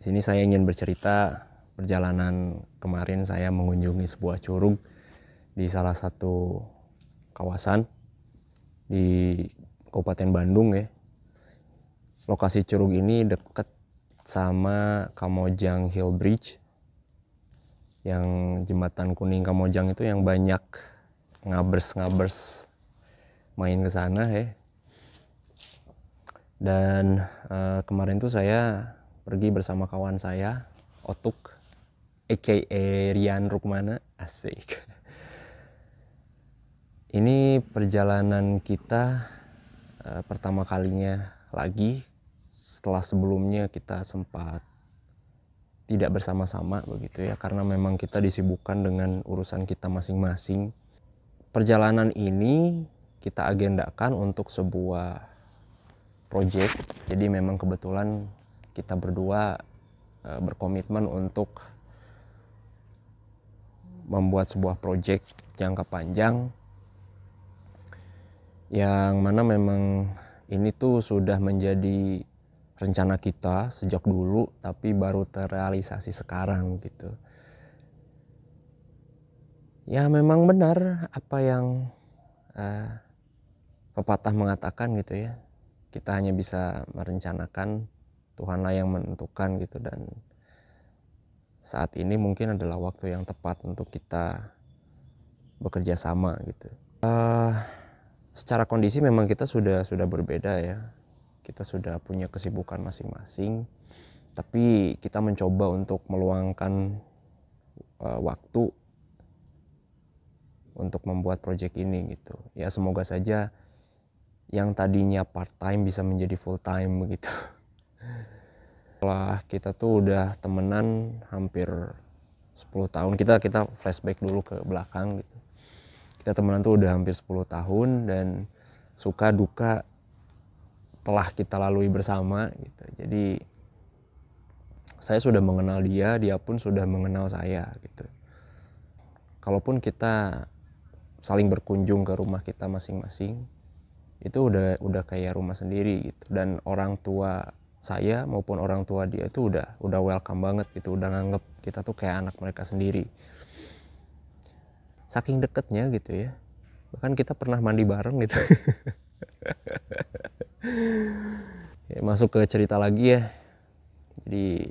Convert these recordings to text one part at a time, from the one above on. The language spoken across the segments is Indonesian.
sini saya ingin bercerita perjalanan kemarin saya mengunjungi sebuah curug di salah satu kawasan di Kabupaten Bandung ya. Lokasi curug ini dekat sama Kamojang Hill Bridge, yang jembatan kuning Kamojang itu yang banyak ngabers main ke sana ya. Dan kemarin tuh saya pergi bersama kawan saya Otuk aka Rian Rukmana, asik. Ini perjalanan kita pertama kalinya lagi setelah sebelumnya kita sempat tidak bersama-sama begitu ya, karena memang kita disibukkan dengan urusan kita masing-masing. Perjalanan ini kita agendakan untuk sebuah project, jadi memang kebetulan kita berdua berkomitmen untuk membuat sebuah project jangka panjang yang mana memang ini tuh sudah menjadi rencana kita sejak dulu tapi baru terrealisasi sekarang gitu. Ya memang benar apa yang pepatah mengatakan gitu ya, kita hanya bisa merencanakan, Tuhanlah yang menentukan gitu. Dan saat ini mungkin adalah waktu yang tepat untuk kita bekerja sama gitu. Secara kondisi memang kita sudah berbeda ya, kita sudah punya kesibukan masing-masing, tapi kita mencoba untuk meluangkan waktu untuk membuat project ini gitu ya. Semoga saja yang tadinya part time bisa menjadi full time begitu. Setelah kita tuh udah temenan hampir 10 tahun, kita flashback dulu ke belakang gitu. Kita temenan tuh udah hampir 10 tahun dan suka duka telah kita lalui bersama gitu. Jadi saya sudah mengenal dia, dia pun sudah mengenal saya gitu. Kalaupun kita saling berkunjung ke rumah kita masing-masing, itu udah kayak rumah sendiri gitu. Dan orang tua saya maupun orang tua dia itu udah welcome banget gitu, udah nganggep kita tuh kayak anak mereka sendiri. Saking deketnya gitu ya. Bahkan kita pernah mandi bareng gitu. Ya, masuk ke cerita lagi ya. Jadi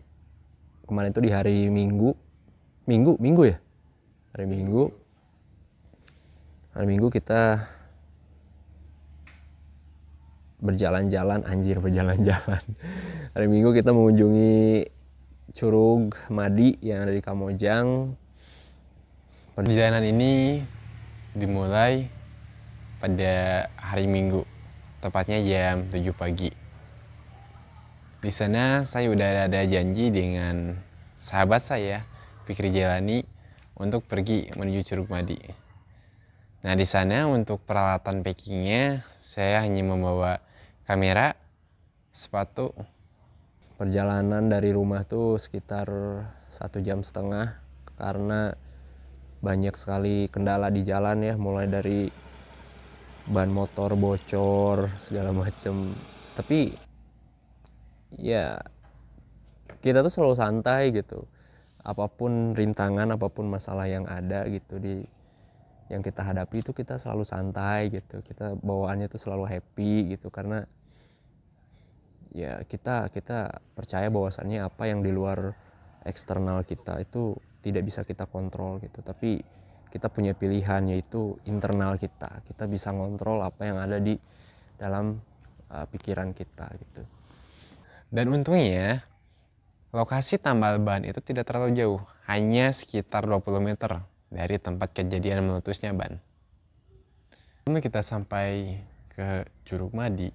kemarin itu di hari Minggu ya. Hari Minggu kita berjalan-jalan. Hari Minggu kita mengunjungi Curug Madi yang ada di Kamojang. Perjalanan ini dimulai pada hari Minggu, tepatnya jam 7 pagi. Di sana saya udah ada janji dengan sahabat saya, Fikri Jalani, untuk pergi menuju Curug Madi. Nah di sana untuk peralatan packingnya saya hanya membawa kamera, sepatu. Perjalanan dari rumah tuh sekitar 1,5 jam karena banyak sekali kendala di jalan ya, mulai dari ban motor bocor segala macem. Tapi ya kita tuh selalu santai gitu, apapun rintangan, apapun masalah yang ada gitu yang kita hadapi itu kita selalu santai gitu, kita bawaannya tuh selalu happy gitu. Karena ya kita percaya bahwasannya apa yang di luar eksternal kita itu tidak bisa kita kontrol gitu, tapi kita punya pilihan, yaitu internal kita bisa ngontrol apa yang ada di dalam pikiran kita gitu. Dan untungnya lokasi tambal ban itu tidak terlalu jauh, hanya sekitar 20 meter dari tempat kejadian meletusnya ban. Sebelum kita sampai ke Curug Madi,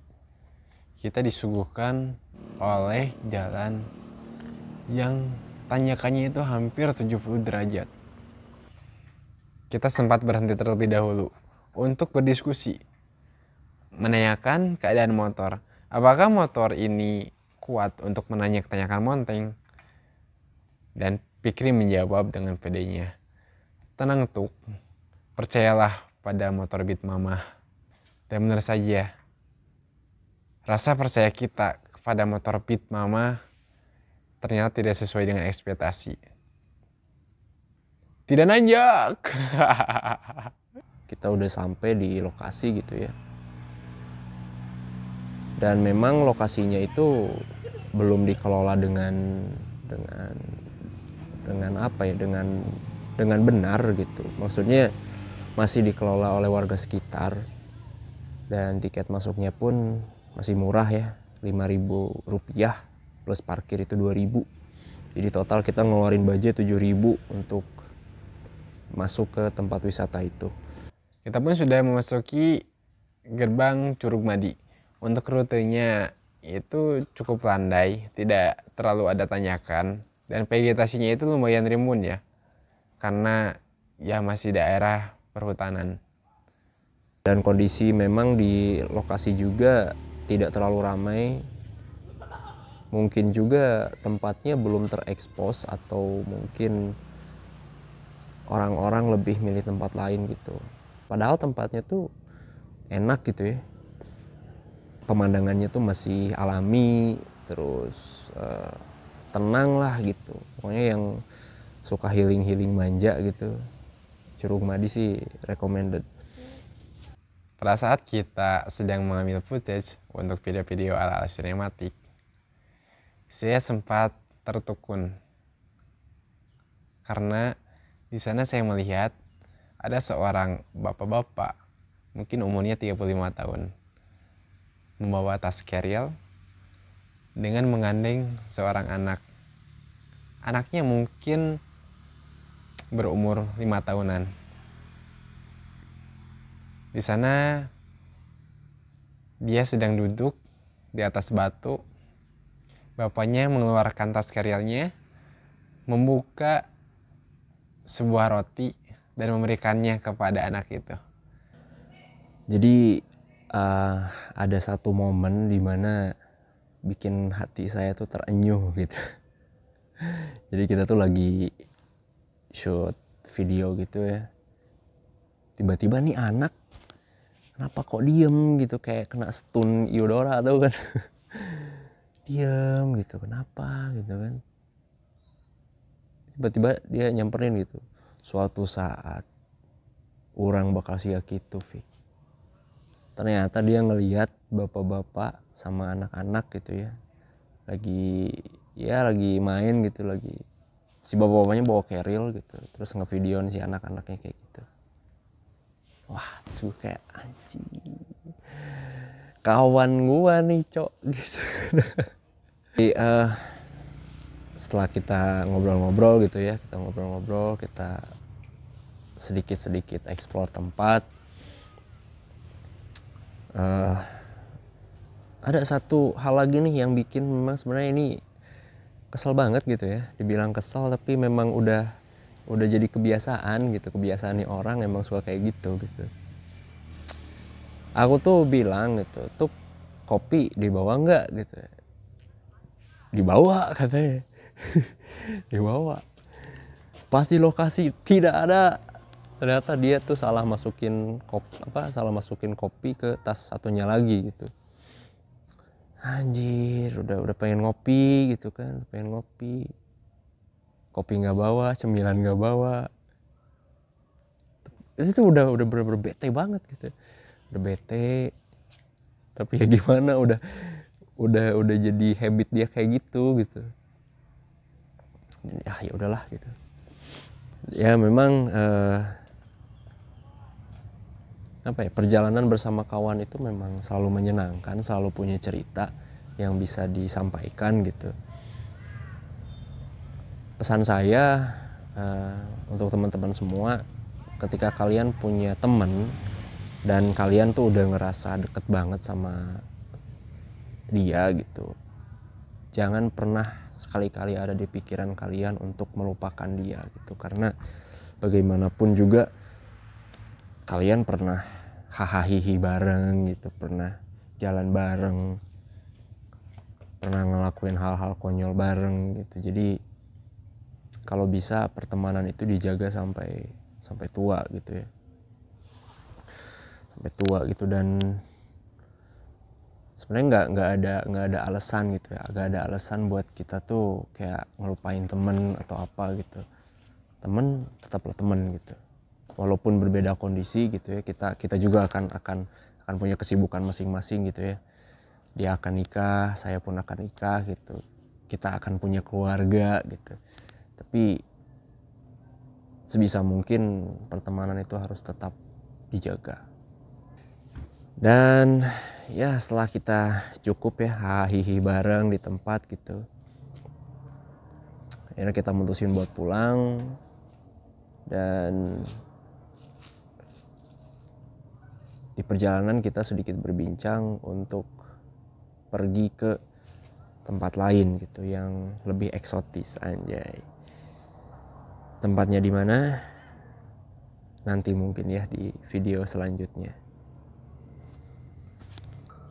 kita disuguhkan oleh jalan yang tanjakannya itu hampir 70 derajat. Kita sempat berhenti terlebih dahulu untuk berdiskusi, menanyakan keadaan motor. Apakah motor ini kuat untuk tanyakan monteng? Dan Fikri menjawab dengan pedenya, "Tenang Tuk, percayalah pada motor Beat Mama." Dan benar saja, rasa percaya kita kepada motor Beat Mama ternyata tidak sesuai dengan ekspektasi. Tidak nanjak. Kita udah sampai di lokasi gitu ya. Dan memang lokasinya itu belum dikelola dengan apa ya, dengan benar gitu. Maksudnya masih dikelola oleh warga sekitar. Dan tiket masuknya pun masih murah ya, Rp5.000 plus parkir itu Rp2.000. Jadi total kita ngeluarin budget Rp7.000 untuk masuk ke tempat wisata itu. Kita pun sudah memasuki gerbang Curug Madi. Untuk rutenya itu cukup landai, tidak terlalu ada tanjakan, dan vegetasinya itu lumayan rimbun ya, karena ya masih daerah perhutanan. Dan kondisi memang di lokasi juga tidak terlalu ramai. Mungkin juga tempatnya belum terekspos atau mungkin orang-orang lebih milih tempat lain gitu. Padahal tempatnya tuh enak gitu ya. Pemandangannya tuh masih alami, terus tenang lah gitu. Pokoknya yang suka healing-healing manja gitu, Curug Madi sih recommended. Pada saat kita sedang mengambil footage untuk video-video ala-ala sinematik, saya sempat tertukun karena di sana saya melihat ada seorang bapak-bapak, mungkin umurnya 35 tahun, membawa tas keril dengan menggandeng seorang anak. Anaknya mungkin berumur 5 tahunan. Di sana dia sedang duduk di atas batu. Bapaknya mengeluarkan tas kerilnya, membuka sebuah roti dan memberikannya kepada anak itu. Jadi ada satu momen dimana bikin hati saya tuh terenyuh gitu. Jadi kita tuh lagi shoot video gitu ya. Tiba-tiba nih anak kenapa kok diem gitu, kayak kena stun Iodora tau kan. Diem gitu, kenapa gitu kan. Tiba-tiba dia nyamperin gitu, suatu saat orang bakal sia gitu, Fik. Ternyata dia ngelihat bapak-bapak sama anak-anak gitu ya, lagi main gitu, lagi si bapak-bapaknya bawa keril gitu, terus ngevideoin si anak-anaknya kayak gitu. Wah, terus gue kayak anjing, kawan gua nih cok gitu. Jadi, setelah kita ngobrol-ngobrol gitu ya, kita sedikit-sedikit explore tempat. Ada satu hal lagi nih yang bikin memang sebenarnya ini kesel banget gitu ya. Dibilang kesel tapi memang udah jadi kebiasaan gitu. Kebiasaan nih orang emang suka kayak gitu. Aku tuh bilang gitu, tuh kopi dibawa nggak gitu. Dibawa katanya. Dibawa. Pas di lokasi tidak ada. Ternyata dia tuh salah masukin kopi ke tas satunya lagi gitu. Anjir, udah pengen ngopi gitu kan, kopi nggak bawa, cemilan nggak bawa. Itu tuh udah bener-bener bete banget gitu, udah bete. Tapi ya gimana, udah jadi habit dia kayak gitu. Ya udahlah gitu. Ya memang perjalanan bersama kawan itu memang selalu menyenangkan, selalu punya cerita yang bisa disampaikan gitu. Pesan saya untuk teman-teman semua, ketika kalian punya teman dan kalian tuh udah ngerasa deket banget sama dia gitu, jangan pernah sekali-kali ada di pikiran kalian untuk melupakan dia gitu. Karena bagaimanapun juga kalian pernah hahaha bareng gitu, pernah jalan bareng, pernah ngelakuin hal-hal konyol bareng gitu. Jadi kalau bisa pertemanan itu dijaga sampai tua gitu ya, sampai tua gitu. Dan sebenarnya nggak ada alasan gitu ya, nggak ada alasan buat kita tuh kayak ngelupain temen atau apa gitu. Temen tetaplah temen gitu, walaupun berbeda kondisi gitu ya, kita juga akan punya kesibukan masing-masing gitu ya. Dia akan nikah, saya pun akan nikah gitu, kita akan punya keluarga gitu. Tapi sebisa mungkin pertemanan itu harus tetap dijaga. Dan ya setelah kita cukup ya hahihi bareng di tempat gitu, akhirnya kita mutusin buat pulang. Dan di perjalanan kita sedikit berbincang untuk pergi ke tempat lain gitu yang lebih eksotis, anjay. Tempatnya di mana? Nanti mungkin ya di video selanjutnya.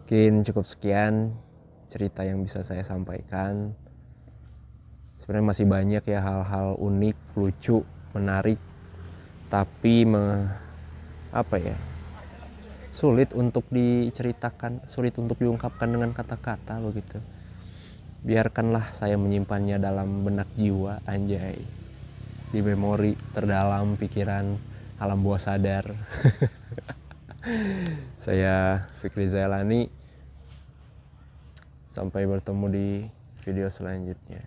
Mungkin cukup sekian cerita yang bisa saya sampaikan. Sebenarnya masih banyak ya hal-hal unik, lucu, menarik, tapi sulit untuk diceritakan, sulit untuk diungkapkan dengan kata-kata begitu. Biarkanlah saya menyimpannya dalam benak jiwa, anjay, di memori terdalam pikiran alam bawah sadar. Saya Fikri Zailani, sampai bertemu di video selanjutnya.